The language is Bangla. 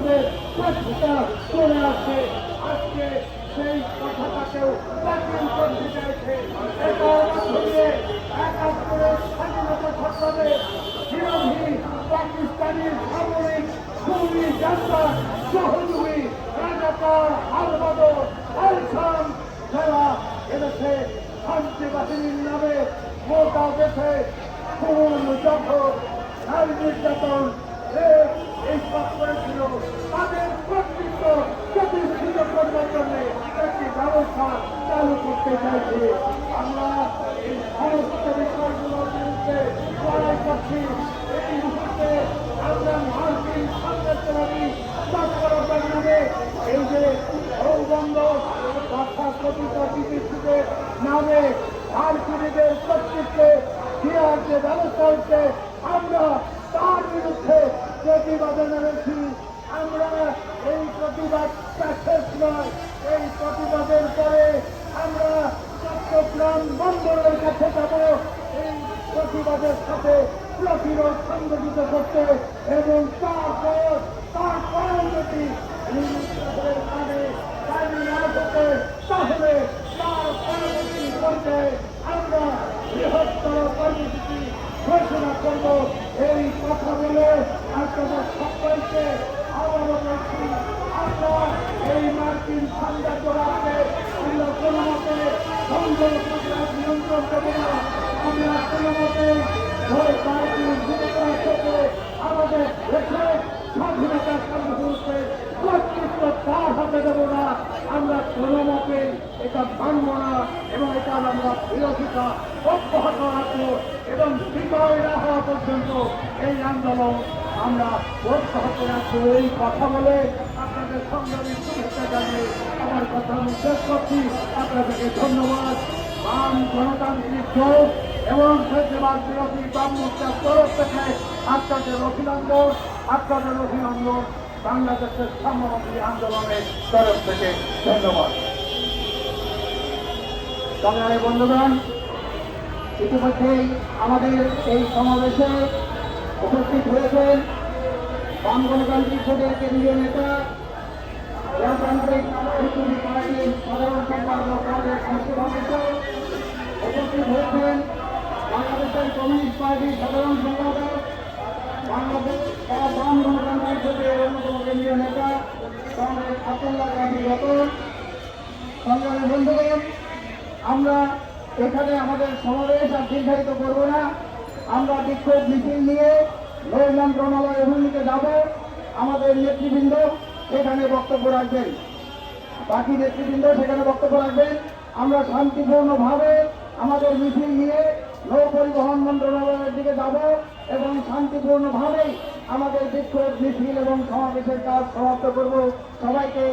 আমাদের চেষ্টা চলে আসছে। আজকে সেই কথাটাকেও বাতিল করতে চাইছে। এটার মাধ্যমে একাত্তরের স্বাধীনতা সংগ্রামে বিরোধী পাকিস্তানি সামরিক খুনি জান্তা সহযোগী রাজাকার আলবাদর আলসান যারা এদেশে শান্তি বাহিনীর নামে গোটা দেশে খুন জখম নারী নির্যাতন এইসব করেছিল, তাদের কর্তৃত্ব প্রতিষ্ঠিত করবার জন্য একটি ব্যবস্থা চালু করতে চাইছে। আমরা এই সমস্ত বিষয়গুলোর বিরুদ্ধে লড়াই করছি। এই মুহূর্তে আমরা মার্কিন সাম্রাজ্যবাদী তৎপরতার নামে এই যে বন্ধ তথাকথিত বিদেশিদের নামে মার্কিনীদের কর্তৃত্বে দেওয়ার যে ব্যবস্থা হচ্ছে, আমরা তার বিরুদ্ধে প্রতিবাদে নেমেছি। আমরা এই প্রতিবাদটা শেষ নয়, এই প্রতিবাদের পরে আমরা চট্টগ্রাম বন্দরের কাছে যাব এই প্রতিবাদের সাথে প্রতিরোধ সংগঠিত করতে, এবং তারপর যদি পানি না থাকে তাহলে তার পরবর্তী পর্যায়ে আমরা বৃহত্তর কর্মসূচি ঘোষণা করব। এই কথা বলে আপনাদের সকলকে আবারও বলছি, আমরা এই মার্কিন সাম্রাজ্যবাদকে আমরা কোনো মতে নিয়ন্ত্রণ করব না। আমরা কোনো মতে মার্কিন যুক্তরাষ্ট্রকে আমাদের দেশে স্বাধীনতা কর্মসূচিতে কর্তৃত্ব তার হাতে দেব না। আমরা কোনো মতে এটা মানব না, এবং এটা আমরা বিরোধিতা অব্যাহত রাখবো, এবং বিজয় না হওয়া পর্যন্ত এই আন্দোলন আমরা অব্যাহত রাখবো। এই কথা বলে আপনাদের সংগ্রামী শুভেচ্ছা জানিয়ে আমার কথা আমি শেষ করছি। আপনাদেরকে ধন্যবাদ। বাম গণতান্ত্রিক জোট এবং ফ্যাসিবাদ বিরোধী বাম মোর্চার তরফ থেকে আপনাদের অভিনন্দন বাংলাদেশের সাম্যবাদী আন্দোলনের তরফ থেকে ধন্যবাদ। সংগ্রামী বন্ধুগণ, ইতিমধ্যেই আমাদের এই সমাবেশে উপস্থিত হয়েছেন বাম গণতান্ত্রিক জোটের কেন্দ্রীয় নেতা, গণতান্ত্রিক পার্টির সাধারণ সম্পাদক উপস্থিত হয়েছেন বাংলাদেশের কমিউনিস্ট পার্টির সাধারণ সম্পাদক, বাংলাদেশ বাম গণতান্ত্রিক জোটের অন্যতম কেন্দ্রীয় নেতা কংগ্রেস আব্দুল্লাহ গাজী রতন। সংগ্রামী বন্ধুগণ, আমরা এখানে আমাদের সমাবেশ আর দীর্ঘায়িত করব না। আমরা বিক্ষোভ মিছিল নিয়ে নৌ মন্ত্রণালয় অভিমুখে যাব। আমাদের নেতৃবৃন্দ সেখানে বক্তব্য রাখবেন, বাকি নেতৃবৃন্দ সেখানে বক্তব্য রাখবেন। আমরা শান্তিপূর্ণভাবে আমাদের মিছিল নিয়ে নৌ পরিবহন মন্ত্রণালয়ের দিকে যাব, এবং শান্তিপূর্ণভাবেই আমাদের বিক্ষোভ মিছিল এবং সমাবেশের কাজ সমাপ্ত করব। সবাইকে